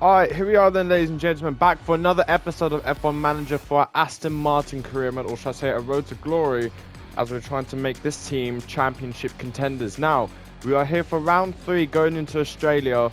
Alright, here we are then, ladies and gentlemen, back for another episode of F1 Manager for our Aston Martin career mode, or should I say a road to glory, as we're trying to make this team championship contenders. Now, we are here for round 3 going into Australia,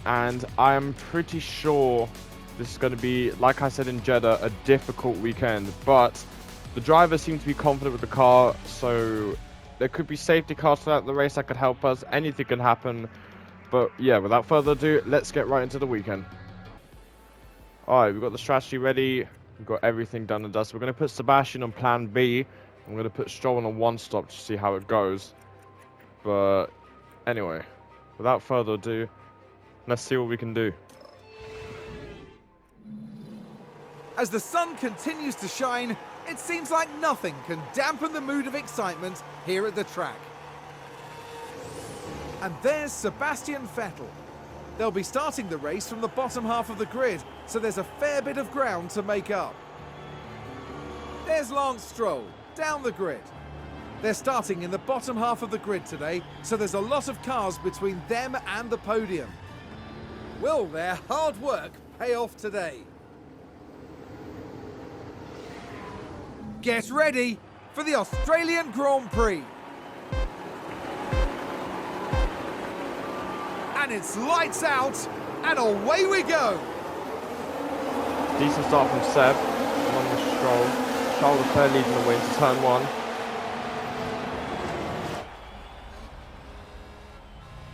and I am pretty sure this is going to be, like I said in Jeddah, a difficult weekend, but the drivers seem to be confident with the car, so there could be safety cars throughout the race that could help us. Anything can happen. But yeah, without further ado, let's get right into the weekend. Alright, we've got the strategy ready. We've got everything done and dusted. We're going to put Sebastian on plan B. I'm going to put Stroll on a one stop to see how it goes. But anyway, without further ado, let's see what we can do. As the sun continues to shine, it seems like nothing can dampen the mood of excitement here at the track. And there's Sebastian Vettel. They'll be starting the race from the bottom half of the grid, so there's a fair bit of ground to make up. There's Lance Stroll, down the grid. They're starting in the bottom half of the grid today, so there's a lot of cars between them and the podium. Will their hard work pay off today? Get ready for the Australian Grand Prix. And it's lights out, and away we go. Decent start from Seb, along with Stroll. Charles Leclerc leading the way into turn 1.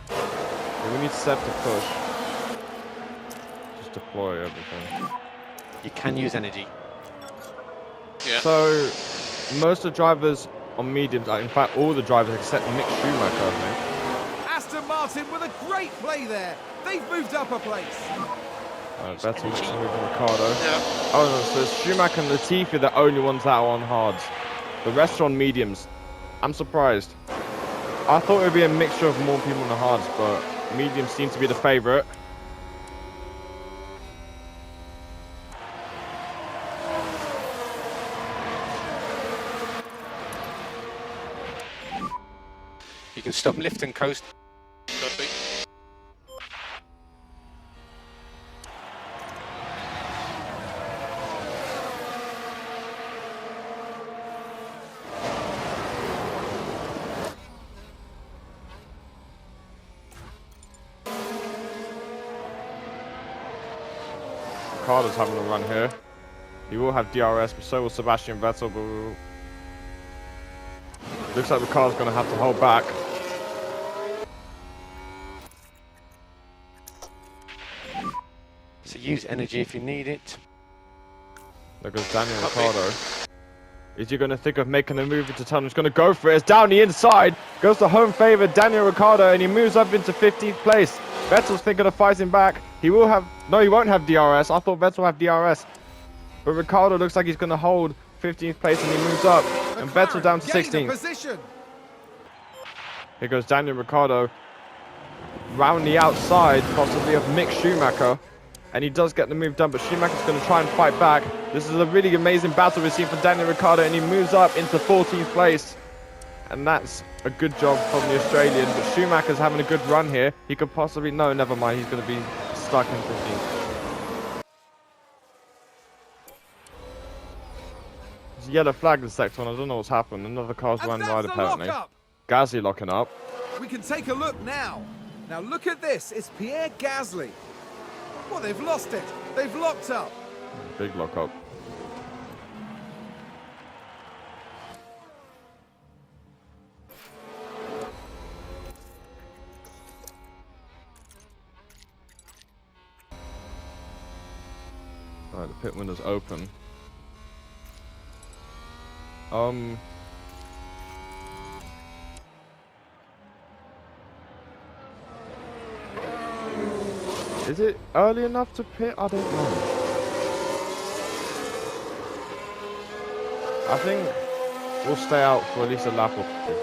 Yeah, we need Seb to push. Just deploy everything. You can use energy. Yeah. So, most of the drivers on mediums, in fact all the drivers except Mick Schumacher, I think. Aston Martin with a great play there. They've moved up a place. Vettel moving Ricardo. Yeah. Oh no, so Schumacher and Latifi are the only ones that are on hards. The rest are on mediums. I'm surprised. I thought it would be a mixture of more people on the hards, but mediums seem to be the favourite. You can stop, lift and coast. Ricardo's having a run here. He will have DRS, but so will Sebastian Vettel. But looks like Ricardo's going to have to hold back. So use energy if you need it. There goes Daniel Ricciardo. Is he going to think of making a move into tunnel? He's going to go for it. It's down the inside. Goes to home favourite Daniel Ricciardo, and he moves up into 15th place. Vettel's thinking of fighting back. He will have... No, he won't have DRS. I thought Vettel would have DRS. But Ricciardo looks like he's going to hold 15th place, and he moves up. And Vettel down to 16th. Here goes Daniel Ricciardo. Round the outside, possibly, of Mick Schumacher. And he does get the move done, but Schumacher's going to try and fight back. This is a really amazing battle we've seen from Daniel Ricciardo, and he moves up into 14th place. And that's a good job from the Australian, but Schumacher's having a good run here. He could possibly... No, never mind. He's going to be stuck in 15th. There's a yellow flag in the sector one. I don't know what's happened. Another car's running wide, apparently. Gasly locking up. We can take a look now. Now look at this. It's Pierre Gasly. Well, they've lost it. They've locked up. Big lock up. Alright, the pit window's open. Is it early enough to pit? I don't know. I think we'll stay out for at least a lap or two.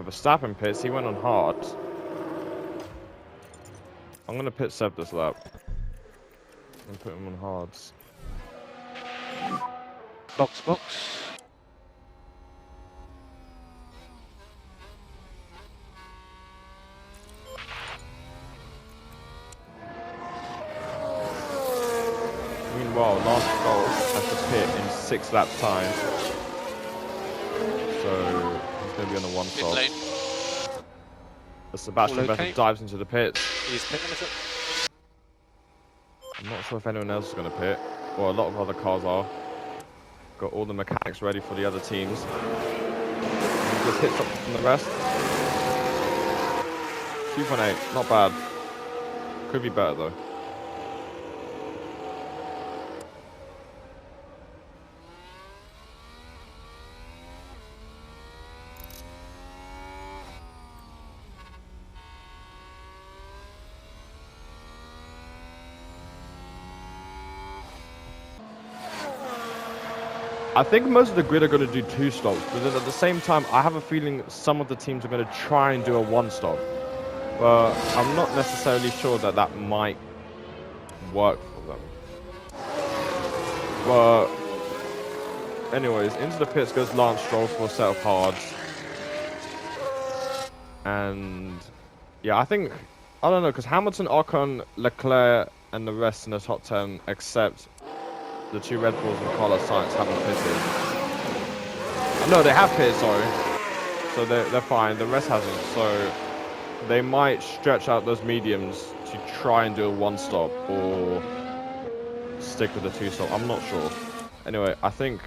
Verstappen pits, he went on hard. I'm going to pit Seb this lap. And put him on hards. Box, box. Meanwhile, last goal at the pit in 6 laps time. So he's going to be on the one Mid stop. lane. As Sebastian All okay. Vettel dives into the pits. He's pit limiter. I'm not sure if anyone else is going to pit. Well, a lot of other cars are. Got all the mechanics ready for the other teams. He just hits up from the rest. 2.8, not bad. Could be better though. I think most of the grid are going to do 2 stops, but then at the same time, I have a feeling some of the teams are going to try and do a 1 stop. But I'm not necessarily sure that that might work for them. But anyways, into the pits goes Lance Stroll for a set of hards. And yeah, I think, I don't know, because Hamilton, Ocon, Leclerc, and the rest in the top 10, except the 2 Red Bulls and Carlos Sainz haven't pitted. No, they have pitted, sorry. So they're fine. The rest hasn't. So they might stretch out those mediums to try and do a 1 stop or stick with the 2 stop. I'm not sure. Anyway, I think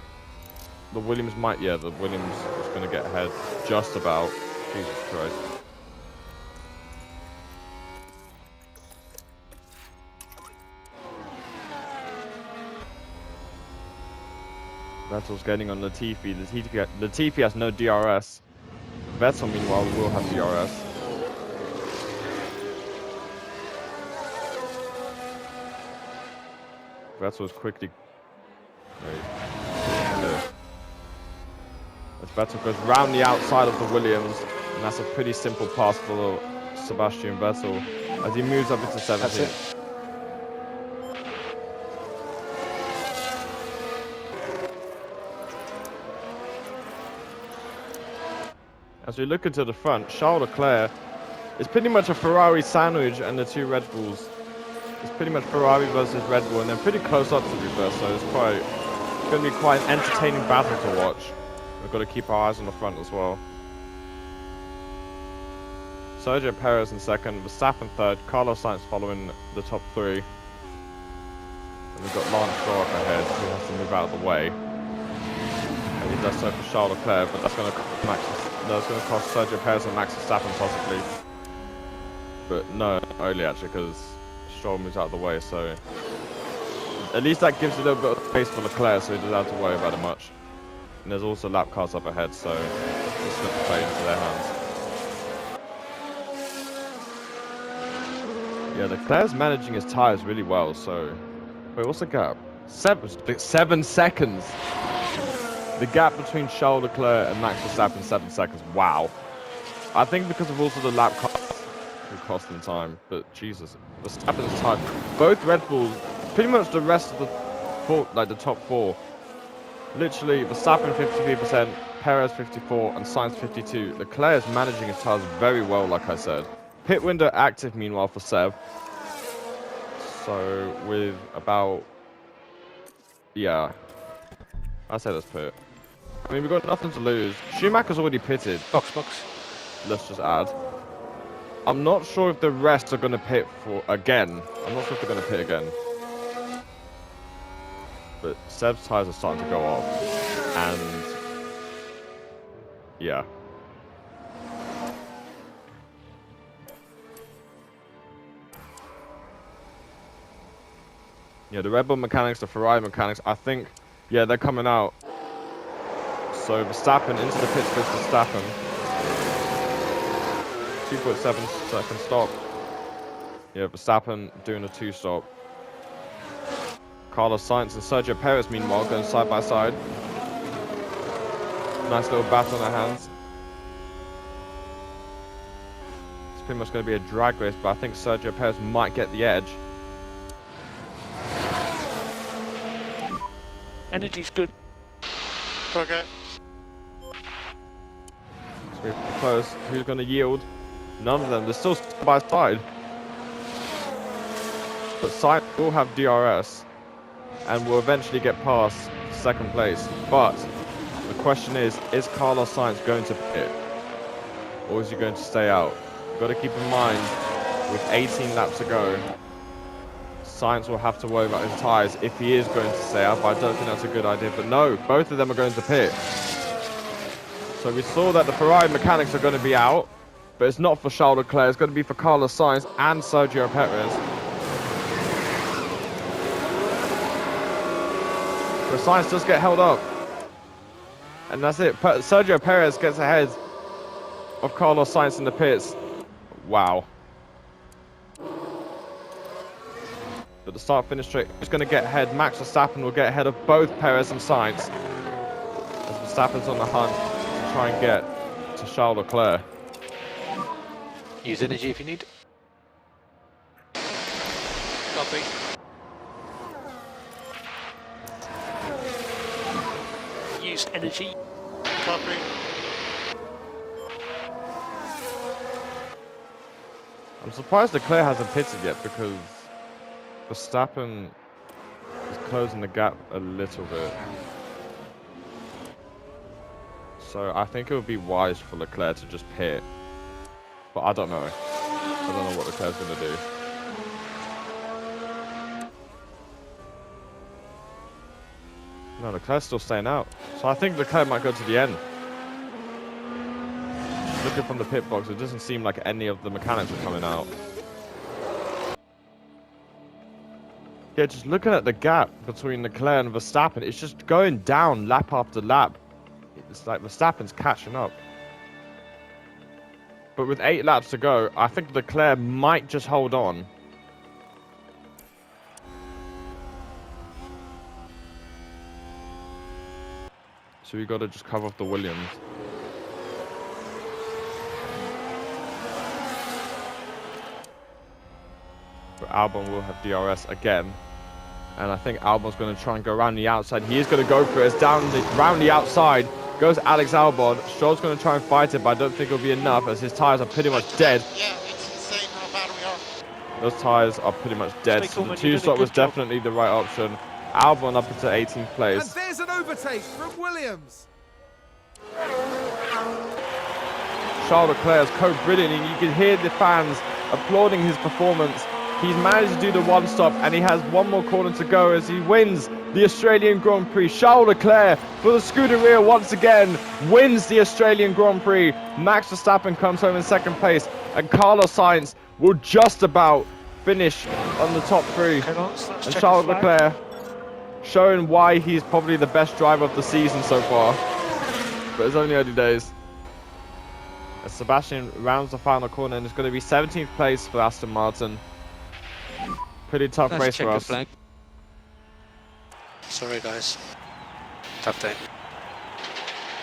the Williams might. Yeah, the Williams is going to get ahead just about. Jesus Christ. Vettel's getting on Latifi. Latifi has no DRS. Vettel, meanwhile, will have DRS. Vettel is quickly... As Vettel goes round the outside of the Williams, and that's a pretty simple pass for Sebastian Vettel as he moves up into 17th. As we look into the front, Charles Leclerc is pretty much a Ferrari sandwich, and the 2 Red Bulls. It's pretty much Ferrari versus Red Bull, and they're pretty close up to be fair, so it's going to be quite an entertaining battle to watch. We've got to keep our eyes on the front as well. Sergio Perez in second, Verstappen third, Carlos Sainz following the top 3. And we've got Lance Stroll up ahead, who has to move out of the way. And he does so for Charles Leclerc, but that's going to cost Sergio Perez and Max Verstappen possibly. But no, only actually, because Stroll moves out of the way, so at least that gives a little bit of space for Leclerc, so he doesn't have to worry about it much. And there's also lap cars up ahead, so it's going to play into their hands. Yeah, Leclerc's managing his tyres really well, so... Wait, what's the gap? 7 seconds! The gap between Charles Leclerc and Max Verstappen, 7 seconds. Wow. I think because of also the lap cars who cost them time, but Jesus, Verstappen's time. Both Red Bulls, pretty much the rest of the the top 4. Literally, Verstappen 53%, Perez 54%, and Sainz 52%. Leclerc is managing his tyres very well, like I said. Pit window active, meanwhile, for Seb. So, with about... Yeah. I say let's pit. I mean, we've got nothing to lose. Schumacher's already pitted. Box, box. Let's just add. I'm not sure if the rest are going to pit for again. I'm not sure if they're going to pit again. But Seb's tyres are starting to go off. And... yeah. Yeah, the Red Bull mechanics, the Ferrari mechanics, I think, yeah, they're coming out. So Verstappen into the pits goes Verstappen. 2.7 second stop. Yeah, Verstappen doing a 2 stop. Carlos Sainz and Sergio Perez, meanwhile, going side by side. Nice little battle on their hands. It's pretty much going to be a drag race, but I think Sergio Perez might get the edge. Energy's good. Okay. So we're close. Who's going to yield? None of them. They're still side by side. But Science will have DRS and will eventually get past second place. But the question is Carlos Sainz going to pit? Or is he going to stay out? You've got to keep in mind, with 18 laps to go, Sainz will have to worry about his tyres if he is going to stay out, but I don't think that's a good idea. But no, both of them are going to pit. So we saw that the Ferrari mechanics are going to be out, but it's not for Charles Leclerc, it's going to be for Carlos Sainz and Sergio Perez. But Sainz does get held up. And that's it. Sergio Perez gets ahead of Carlos Sainz in the pits. Wow. But the start-finish straight is going to get ahead. Max Verstappen will get ahead of both Perez and Sainz. As Verstappen's on the hunt to try and get to Charles Leclerc. Use energy if you need. Copy. Use energy. Copy. I'm surprised Leclerc hasn't pitted yet because Verstappen is closing the gap a little bit. So I think it would be wise for Leclerc to just pit. But I don't know. I don't know what Leclerc's going to do. No, Leclerc's still staying out. So I think Leclerc might go to the end. Looking from the pit box, it doesn't seem like any of the mechanics are coming out. Yeah, just looking at the gap between Leclerc and Verstappen, it's just going down lap after lap. It's like Verstappen's catching up. But with 8 laps to go, I think Leclerc might just hold on. So we got to just cover off the Williams. But Albon will have DRS again. And I think Albon's going to try and go around the outside. He is going to go for it. It's round the outside. Goes Alex Albon. Stroll's going to try and fight it, but I don't think it'll be enough as his tyres are pretty much dead. Yeah, it's insane how bad we are. Those tyres are pretty much dead. So the 2-stop was definitely the right option. Albon up into 18th place. And there's an overtake from Williams. Charles Leclerc is co-brilliant, and you can hear the fans applauding his performance. He's managed to do the one stop, and he has one more corner to go as he wins the Australian Grand Prix. Charles Leclerc, for the Scuderia once again, wins the Australian Grand Prix. Max Verstappen comes home in second place, and Carlos Sainz will just about finish on the top 3. And Charles Leclerc showing why he's probably the best driver of the season so far. But it's only early days. As Sebastian rounds the final corner, and it's going to be 17th place for Aston Martin. Pretty tough race for us. Flag. Sorry guys. Tough day.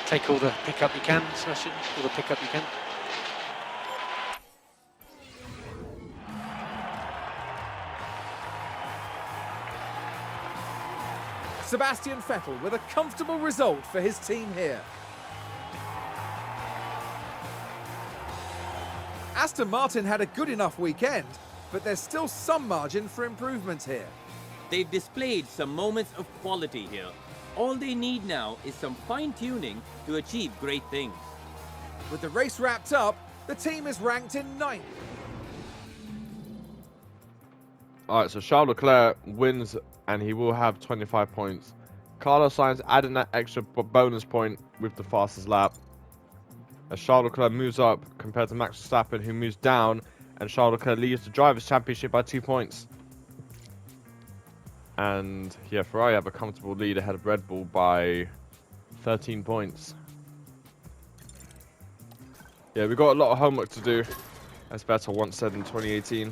Take all the pickup you can, Sebastian. All the pickup you can. Sebastian Vettel with a comfortable result for his team here. Aston Martin had a good enough weekend, but there's still some margin for improvement here. They've displayed some moments of quality here. All they need now is some fine-tuning to achieve great things. With the race wrapped up, the team is ranked in 9th. Alright, so Charles Leclerc wins, and he will have 25 points. Carlos Sainz adding that extra bonus point with the fastest lap. As Charles Leclerc moves up compared to Max Verstappen, who moves down, and Charles Leclerc leads the Drivers' Championship by 2 points. And yeah, Ferrari have a comfortable lead ahead of Red Bull by 13 points. Yeah, we've got a lot of homework to do, as Vettel once said in 2018.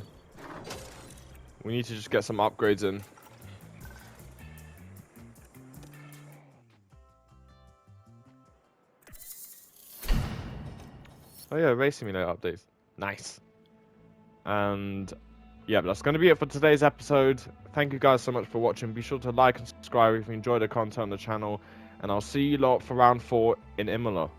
We need to just get some upgrades in. Oh yeah, Race Simulator updates. Nice. And yeah, that's going to be it for today's episode. Thank you guys so much for watching. Be sure to like and subscribe if you enjoyed the content on the channel. And I'll see you lot for round 4 in Imola.